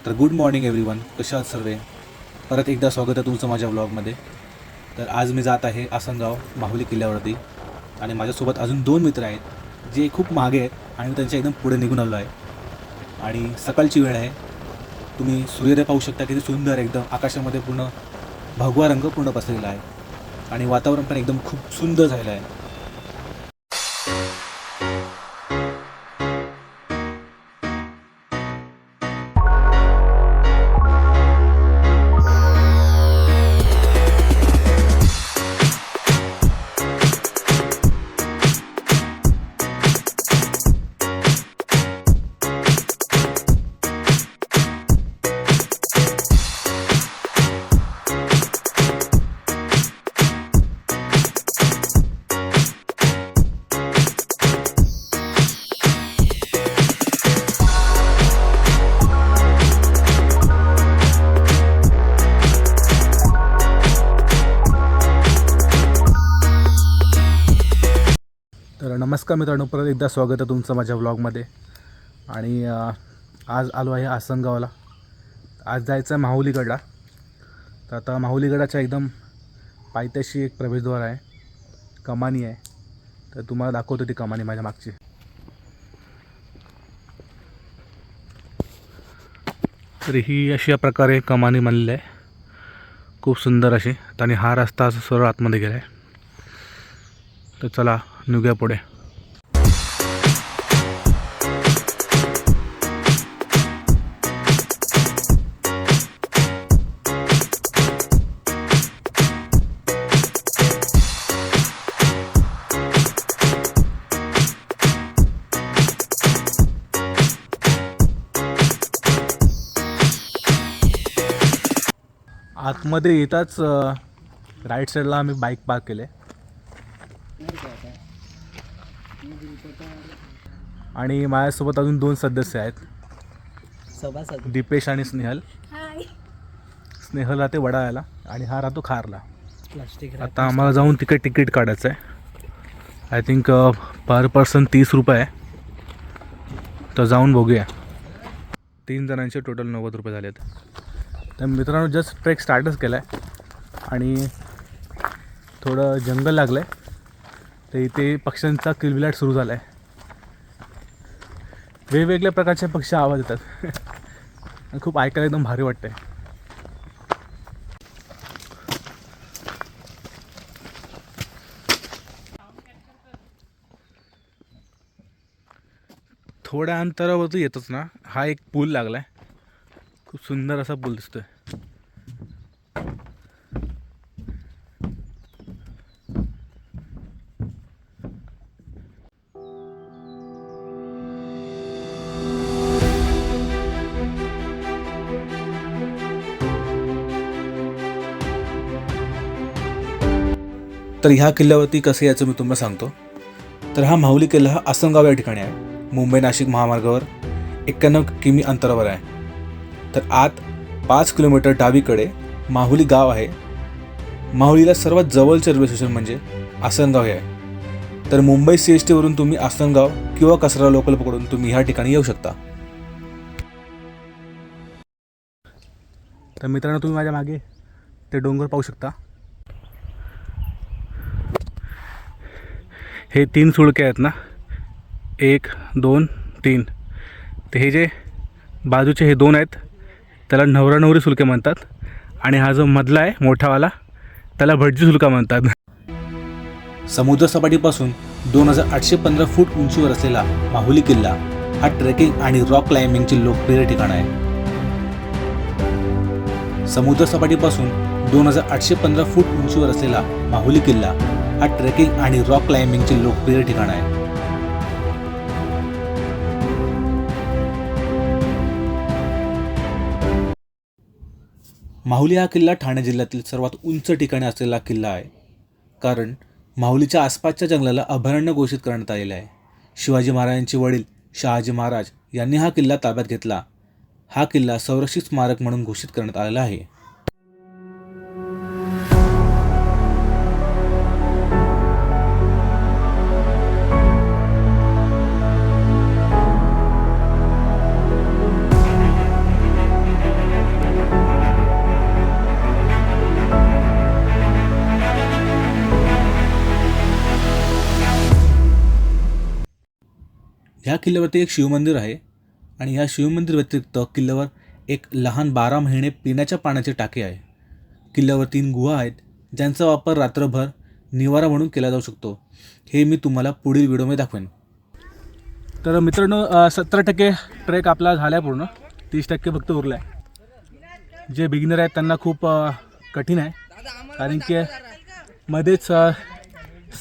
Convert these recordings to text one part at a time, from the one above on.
तर good morning everyone, कशा आहात सर्व? परत एकदा स्वागत आहे तुमचं माझ्या व्लॉगमध्ये. तर आज मी जात आहे आसनगाव माहुली किल्ल्यावरती आणि माझ्यासोबत अजून 2 मित्र आहेत जे खूप मागे आहेत आणि मी त्यांच्या एकदम पुढे निघून आलो आहे. आणि सकाळची वेळ आहे. तुम्ही सूर्योदय पाहू शकता, किती सुंदर एकदम आकाशामध्ये पूर्ण भगवा रंग पूर्ण पसरलेला आहे आणि वातावरण पण एकदम खूप सुंदर झालेलं आहे. तर नमस्कार मित्रांनो, परत एकदा स्वागत आहे तुमचं माझ्या व्लॉगमध्ये. आणि आज आलो आहे आसनगावला. आज जायचं आहे माहुलीगडला. तर आता माहुलीगडाच्या एकदम पायथ्याशी एक प्रवेशद्वार आहे, कमानी आहे. तर तुम्हाला दाखवतो ती कमानी माझ्या मागची. तर ही अशा प्रकारे कमानी बनलेली आहे, खूप सुंदर अशी. आणि हा रस्ता असं सरळ आतमध्ये गेला आहे. तर चला निघूया पुढे. आतमध्ये येताच राईट साईडला आम्ही बाईक पार्क केले आणि माझ्यासोबत अजून 2 सदस्य आहेत, दीपेश आणि स्नेहल. स्नेहल राहते वडाळ्याला आणि हा राहतो खारला. आता आम्हाला जाऊन तिकीट काढायचं आहे. आय थिंक पर पर्सन 30 रुपये आहे. तर जाऊन बघूया. 3 जणांचे टोटल 90 रुपये झालेत. तर मित्रांनो, जस्ट ट्रेक स्टार्टच केला आहे आणि थोडं जंगल लागलं आहे. तर इथे पक्ष्यांचा किलबिलाट सुरू झाला आहे. वेगवेगळ्या प्रकारचे पक्षी आवाज येतात आणि खूप ऐकायला एकदम भारी वाटतं आहे. थोड्या अंतरावरती येतच ना हा एक पूल लागला आहे. खूप सुंदर असा पूल दिसतोय. तर ह्या किल्ल्यावरती कसं यायचं मी तुम्हाला सांगतो. तर हा माहुली किल्ला हा आसनगाव या ठिकाणी आहे. मुंबई नाशिक महामार्गावर 91 किमी अंतरावर आहे. तर आत 5 किलोमीटर डावीकडे माहुली गाव आहे. माहुलीला सर्वात जवळचे रेल्वे स्टेशन म्हणजे आसनगाव हे आहे. तर मुंबई CST वरून तुम्ही आसनगाव किंवा कसरा लोकल पकडून तुम्ही ह्या ठिकाणी येऊ शकता. तर मित्रांनो, तुम्ही माझ्या मागे ते डोंगर पाहू शकता. हे 3 सुळके आहेत ना, 1 2 3. तर हे जे बाजूचे हे 2 आहेत त्याला नवरा नवरी सुळके म्हणतात. आणि हा जो मधला आहे मोठावाला त्याला भटजी सुळका म्हणतात. समुद्रसपाटीपासून 2815 फूट उंचीवर असलेला माहुली किल्ला हा ट्रेकिंग आणि रॉक क्लाइम्बिंगचे लोकप्रिय ठिकाण आहे. समुद्रसपाटीपासून 2815 फूट उंचीवर असलेला माहुली किल्ला हा ट्रेकिंग आणि रॉक क्लाइम्बिंगचे लोकप्रिय ठिकाण आहे. माहुली हा किल्ला ठाणे जिल्ह्यातील सर्वात उंच ठिकाणी असलेला किल्ला आहे. कारण माहुलीच्या आसपासच्या जंगलाला अभयारण्य घोषित करण्यात आलेले आहे. शिवाजी महाराजांचे वडील शहाजी महाराज यांनी हा किल्ला ताब्यात घेतला. हा किल्ला संरक्षित स्मारक म्हणून घोषित करण्यात आलेला आहे. ह्या किल्ल्यावरती एक शिवमंदिर आहे आणि ह्या शिवमंदिर व्यतिरिक्त किल्ल्यावर एक लहान 12 महिने पिण्याच्या पाण्याचे टाके आहे. किल्ल्यावर 3 गुहा आहेत ज्यांचा वापर रात्रभर निवारा म्हणून केला जाऊ शकतो. हे मी तुम्हाला पुढील व्हिडिओमध्ये दाखवेन. तर मित्रांनो 70% ट्रेक आपला झाला आहे पूर्ण, 30% फक्त उरला आहे. जे बिगिनर आहेत त्यांना खूप कठीण आहे कारण की मध्येच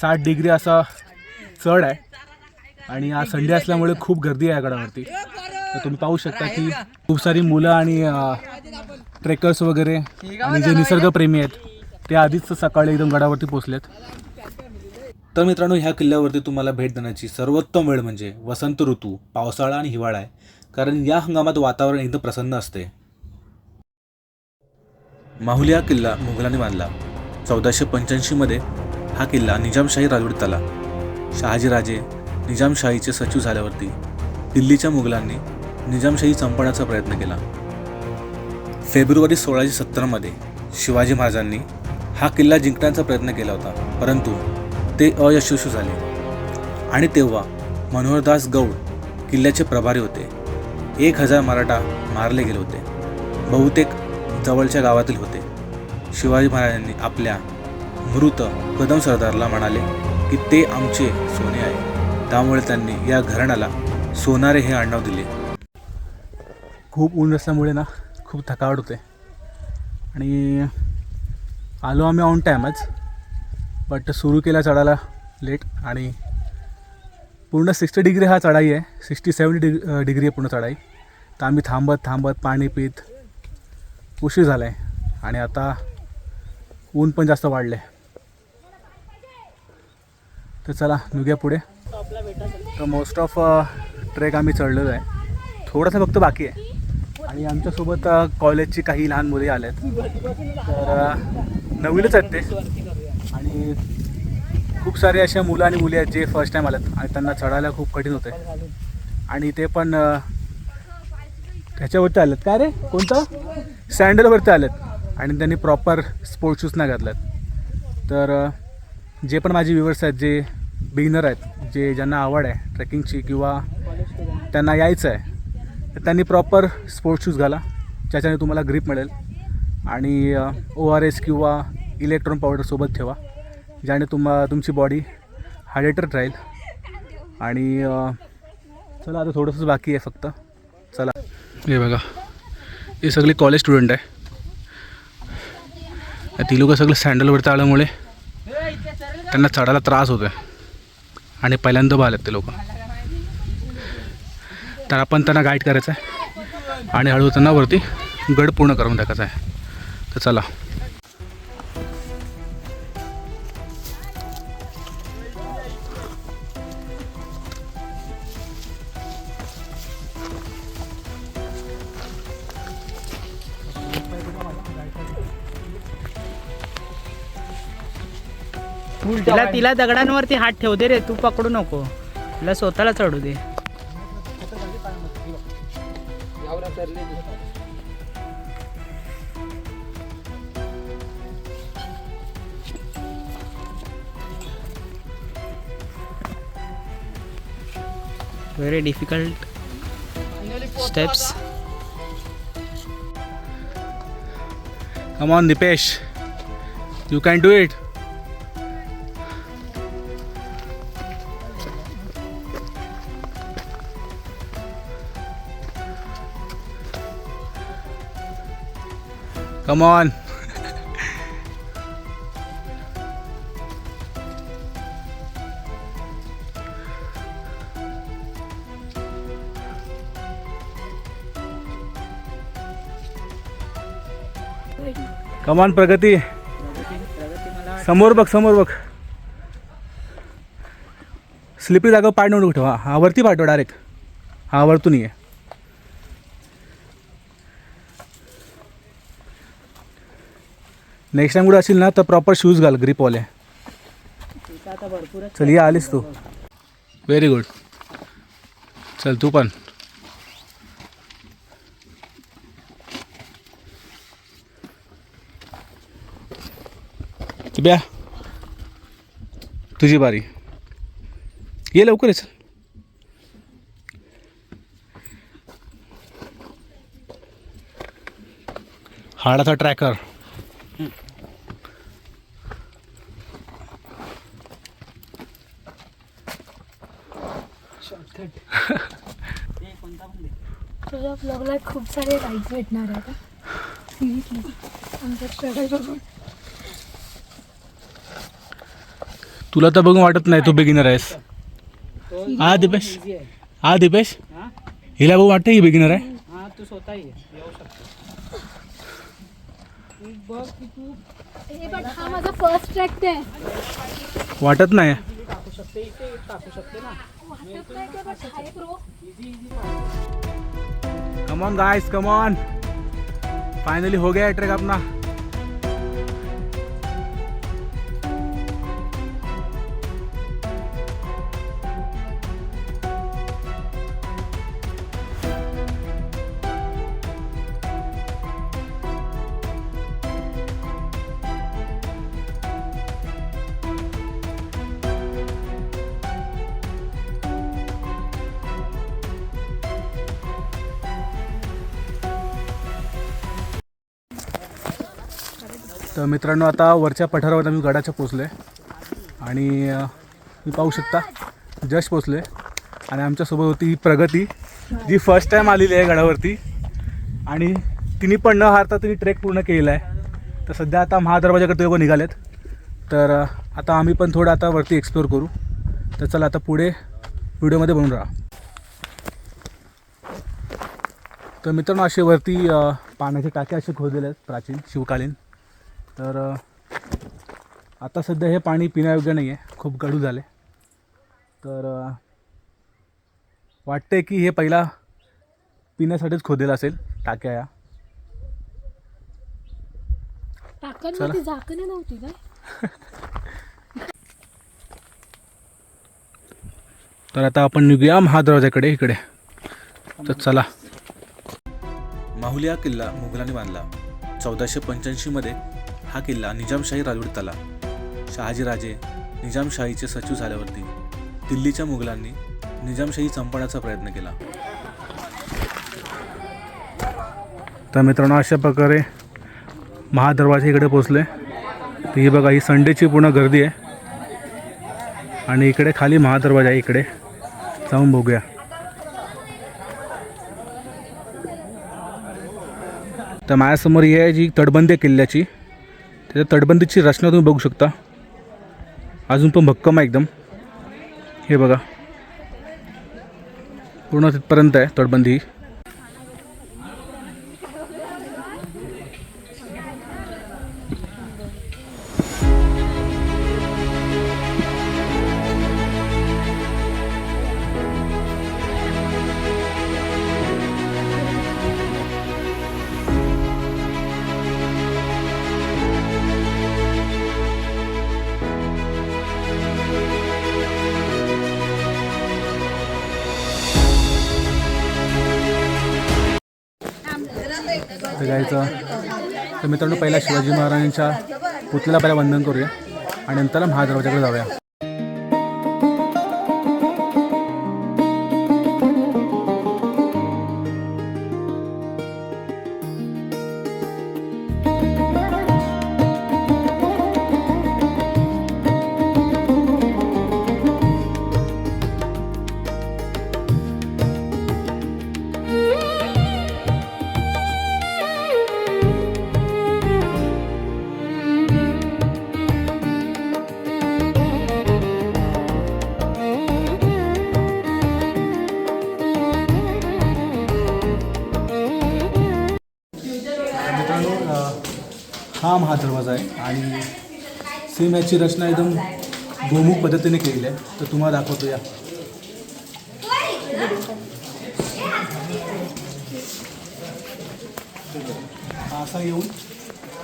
60 डिग्री असा चढ आहे आणि आज संडे असल्यामुळे खूप गर्दी आहे गडावरती. तर तुम्ही पाहू शकता की खूप सारी मुलं आणि ट्रेकर्स वगैरे आणि जे निसर्गप्रेमी आहेत ते आधीच सकाळी एकदम गडावरती पोचलेत. तर मित्रांनो, ह्या किल्ल्यावरती तुम्हाला भेट देण्याची सर्वोत्तम वेळ म्हणजे वसंत ऋतू, पावसाळा आणि हिवाळा आहे, कारण या हंगामात वातावरण एकदम प्रसन्न असते. माहुली हा किल्ला मुघलांनी बांधला. 1485 मध्ये हा किल्ला निजामशाही राजवटीत आला. शहाजीराजे निजामशाहीचे सचिव झाल्यावरती दिल्लीच्या मुघलांनी निजामशाही संपवण्याचा प्रयत्न केला. फेब्रुवारी 1670 मध्ये शिवाजी महाराजांनी हा किल्ला जिंकण्याचा प्रयत्न केला होता, परंतु ते अयशस्वी झाले आणि तेव्हा मनोहरदास गौड किल्ल्याचे प्रभारी होते. 1000 मराठा मारले गेले होते, बहुतेक जवळच्या गावातील होते. शिवाजी महाराजांनी आपल्या मृत कदम सरदारला म्हणाले की ते आमचे सोने आहे, त्यामुळे त्यांनी या घराण्याला सोनारे हे आडनाव दिले. खूप ऊन असल्यामुळे ना खूप थकावट होते आणि आलो आम्ही ऑन टाईमच, बट सुरू केला चढायला लेट आणि पूर्ण 60 डिग्री हा चढाई आहे, 60-70 डिग्री आहे पूर्ण चढाई. तर आम्ही थांबत पाणी पित उशीर झाला आहे आणि आता ऊन पण जास्त वाढलं आहे. तर चला निघूया पुढे. तर मोस्ट ऑफ ट्रेक आम्ही चढलेलो आहे, थोडंसं फक्त बाकी आहे आणि आमच्यासोबत कॉलेजची काही लहान मुली आल्या आहेत. तर नवीनच आहेत ते आणि खूप सारे अशा मुलं आणि मुली आहेत जे फर्स्ट टाईम आल्यात आणि त्यांना चढायला खूप कठीण होतं आहे आणि ते पण ह्याच्यावरती आलेत. काय रे, कोणतं सँडलवरती आलेत आणि त्यांनी प्रॉपर स्पोर्ट्स शूज नाही घातलेत. तर जे पण माझे व्ह्युअर्स आहेत जे बिगिनर आहेत, जे ज्यांना आवड आहे ट्रेकिंगची किंवा त्यांना यायचं आहे, तर त्यांनी प्रॉपर स्पोर्ट्स शूज घाला, ज्याच्याने तुम्हाला ग्रिप मिळेल आणि ORS किंवा इलेक्ट्रॉन पावडर सोबत ठेवा, ज्याने तुमची बॉडी हायड्रेटेड राहील. आणि चला आता थोडंसं बाकी आहे फक्त. चला, हे बघा, हे सगळे कॉलेज स्टुडंट आहे. ती लोक सगळं सँडलवरती आल्यामुळे त्यांना चढायला त्रास होतो आहे आणि पहिल्यांदा आलेत ते लोक. तर आपण त्यांना गाईड करायचं आहे आणि हळूहळू त्यांना वरती गड पूर्ण करून टाकायचा आहे. तर चला. तिला दगडांवरती हात ठेवू दे रे, तू पकडू नको, तिला स्वतःला चढू दे. Very difficult steps. Come on Deepesh, you can do it. Come on. Come on प्रगती, समोर बघ, समोर बघ. स्लिपरी जागा पाय नव्हतं ठेवा. हा वरती पाठव डायरेक्ट, हा वरतून ये. नेक्स्ट टाइम कुठे असेल ना तर प्रॉपर शूज घाल, ग्रिपवाले. चल, ये आलीस तू, व्हेरी गुड. चल तू पण. ब्या, तुझी बारी, ये लवकर. चल हाडाचा ट्रॅकर. तुझ्या ब्लॉगला खूप सारे लाईक्स भेटणार आहे का? आमचा स्ट्रगल बघून. तुला तर बघून वाटत नाही तू बिगिनर आहेस. हा दीपेश, हा दीपेश, हिला बघून वाटतं ही बिगिनर आहे. हा तू स्वतः येऊ शकतो. हे बघ, हा माझा फर्स्ट ट्रॅक आहे. वाटत नाही. टाकू शकते इथे टाकू शकते ना. वाटत नाही का बट आहे bro. Come on guys, come on. Finally हो गया ट्रैक अपना. तर मित्रांनो, आता वरच्या पठारावर आम्ही गडाच्या पोचलो आहे आणि मी पाहू शकता जस्ट पोचलो आहे. आणि आमच्यासोबत होती ही प्रगती, जी फर्स्ट टाईम आलेली आहे गडावरती आणि तिने पण न हारता तिने ट्रेक पूर्ण केलेला आहे. तर सध्या आता महादरवाजाकडे लोक निघालेत. तर आता आम्ही पण थोडं आता वरती एक्सप्लोर करू. तर चला आता पुढे व्हिडिओमध्ये बनून राहा. तर मित्रांनो, असे वरती पाण्याचे टाके असे खोदलेले आहेत प्राचीन शिवकालीन. तर आता सध्या हे पाणी पिण्यायोग्य नाही आहे, खूप गढूळ झाले. तर वाटते की हे पहिला पिण्यासाठीच खोदलेलं असेल टाक्या या. टाकांमध्ये झाकणे नव्हती काय? तर आता आपण निघूया महादरवाजाकडे इकडे. तर चला. माहुली हा किल्ला मुघलांनी बांधला. 1485 मध्ये हा किल्ला निजामशाही राजवटीत आला. शहाजीराजे निजामशाहीचे सचिव झाल्यावरती दिल्लीच्या मुघलांनी निजामशाही संपवण्याचा प्रयत्न केला. तर मित्रांनो, अशा प्रकारे महादरवाजा इकडे पोचले. तर ही बघा, ही संडेची पूर्ण गर्दी आहे आणि इकडे खाली महादरवाजा आहे. इकडे जाऊन बघूया. तर माझ्यासमोर ही आहे जी तटबंदी आहे किल्ल्याची. त्याच्या तटबंदीची रचना तुम्ही बघू शकता, अजून पण भक्कम आहे एकदम. हे बघा, पूर्ण तिथपर्यंत आहे तटबंदी. तर मित्रांनो, पहिला शिवाजी महाराजांच्या पुतळ्याला पहिला वंदन करूया आणि नंतर महादरवाजाकडे जाऊया. हा महादरवाजा आहे आणि सेम याची रचना एकदम गोमुख पद्धतीने केलेली आहे. तर तुम्हाला दाखवतो या. असा येऊन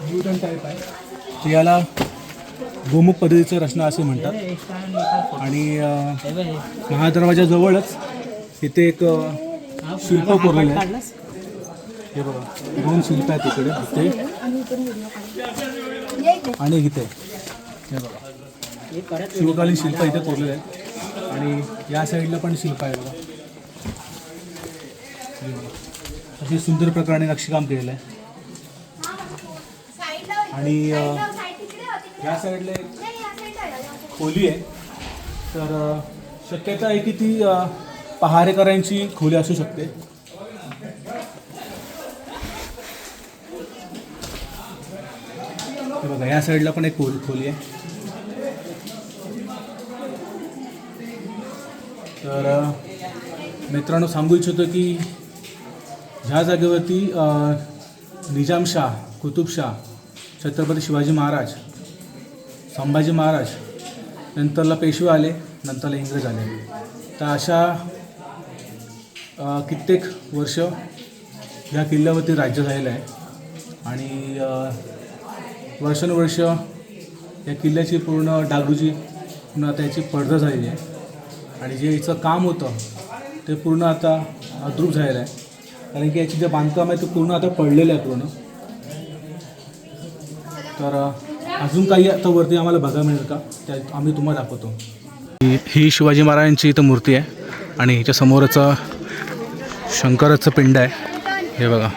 न्यूटन टाईप आहे. तर याला गोमुख पद्धतीचं रचना असे म्हणतात. आणि महादरवाजाजवळच इथे एक शिल्प कोरलेलं आहे. हे बघा, 2 शिल्प आहेत इकडे, इथे आणि इथे. हे बघा, शिवकालीन शिल्प इथे कोरलेले आहेत आणि या साईडला पण शिल्प आहे बघा. अशी सुंदर प्रकारे नक्षीकाम केलेलं आहे. आणि या साईडला एक खोली आहे. तर शक्यता आहे की ती पहारेकरांची खोली असू शकते. हे बघा या साईडला पण एक खोली आहे. तर मित्रांनो सांगू इच्छितो की ह्या जागेवरती निजामशाह, कुतुबशाह, छत्रपती शिवाजी महाराज, संभाजी महाराज, नंतरला पेशवे आले, नंतरला इंग्रज आले. तर अशा कित्येक वर्ष ह्या किल्ल्यावरती राज्य झालेलं आहे. आणि वर्षानुवर्ष या किल्ल्याची पूर्ण डागडुजी पूर्ण आता याची पडझड झालेली आहे. आणि जे याचं काम होतं ते पूर्ण आता अद्रूप झालेलं आहे. कारण की याची जे बांधकाम आहे ते पूर्ण आता पडलेलं आहे पूर्ण. तर अजून काही आता वरती आम्हाला बघायला मिळेल का, त्या आम्ही तुम्हाला दाखवतो. ही शिवाजी महाराजांची इथं मूर्ती आहे आणि हिच्या समोरच शंकराचं पिंड आहे. हे बघा.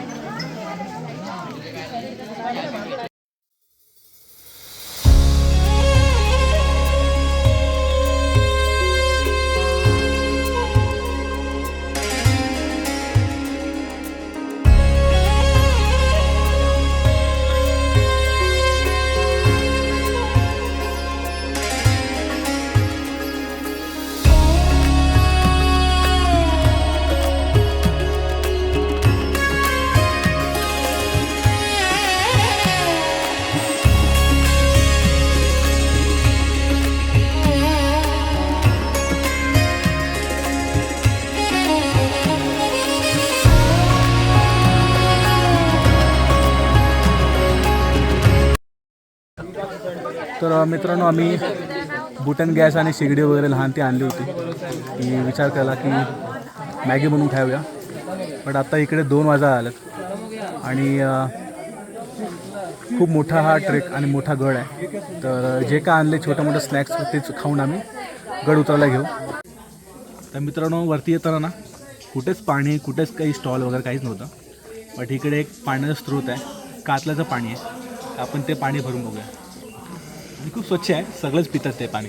तर मित्रांनो आम्ही बुटन गॅस आणि शेगडी वगैरे लहान ती आणली होती. की विचार केला की मॅगी बनवून खाऊया. पण आता इकडे 2 वाजा आलेत आणि खूप मोठा हा ट्रेक आणि मोठा गड आहे. तर जे काय आणले छोटं मोठं स्नॅक्स तेच खाऊन आम्ही गड उतरायला घेऊ. तर मित्रांनो वरती येताना ना कुठेच पाणी, कुठेच काही स्टॉल वगैरे काहीच नव्हतं. बट इकडे एक पाण्याचा स्रोत आहे, कातलाचं पाणी आहे. आपण ते पाणी भरून बघूया. खूप स्वच्छ आहे, सगळंच पितात ते पाणी.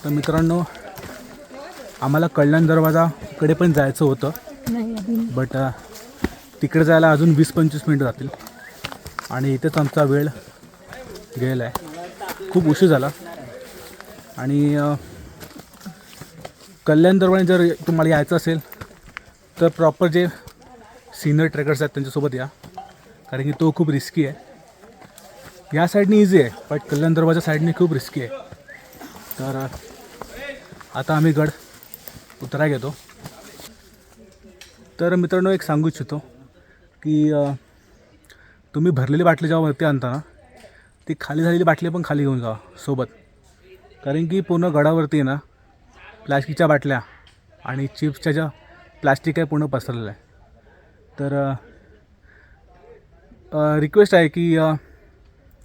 तर मित्रांनो आम्हाला कल्याण दरवाजाकडे पण जायचं होतं. बट तिकडे जायला अजून 20-25 मिनिटं जातील आणि इथेच आमचा वेळ गेला आहे. खूप उशीर झाला. आणि कल्याण दरवाजा जर तुम्हाला यायचं असेल तर प्रॉपर जे सिनियर ट्रेकर्स आहेत त्यांच्यासोबत या, कारण की तो खूप रिस्की आहे. या साईडने इझी आहे बट कल्याण दरवाजा साईडने खूप रिस्की आहे. तर आता आम्ही गड उतरायला घेतो. तर मित्रांनो एक सांगू इच्छितो की तुम्ही भरलेली बाटली जेव्हा वरती आणता ना, ती खाली झालेली बाटली पण खाली घेऊन जावा सोबत. कारण की पूर्ण गडावरती आहे ना प्लास्टिकच्या बाटल्या आणि चिप्सच्या ज्या प्लास्टिक आहे पूर्ण पसरलेलं आहे. तर रिक्वेस्ट आहे की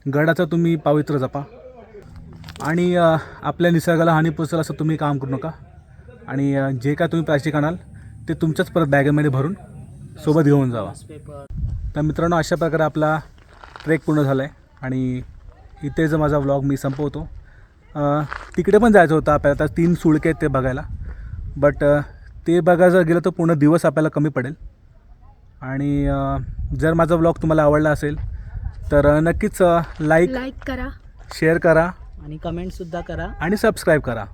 गडाचा तुम्ही पावित्र्य जपा आणि आपल्या निसर्गाला हानी पोचेल असं तुम्ही काम करू नका. आणि जे काय तुम्ही प्लास्टिक आणाल ते तुमच्याच परत बॅगेमध्ये भरून सोबत घेऊन जावा. तर मित्रांनो अशा प्रकारे आपला ट्रेक पूर्ण झाला आहे आणि इथे जो माझा व्लॉग मी संपवतो. तिकडे पण जायचं होतं आपल्याला, आता 3 सुळके आहेत ते बघायला. बट ते बघायला गेलं तर पूर्ण दिवस आपल्याला कमी पडेल. आणि जर माझा व्लॉग तुम्हाला आवडला असेल तर नक्कीच लाईक करा, शेअर करा आणि कमेंटसुद्धा करा आणि सबस्क्राईब करा.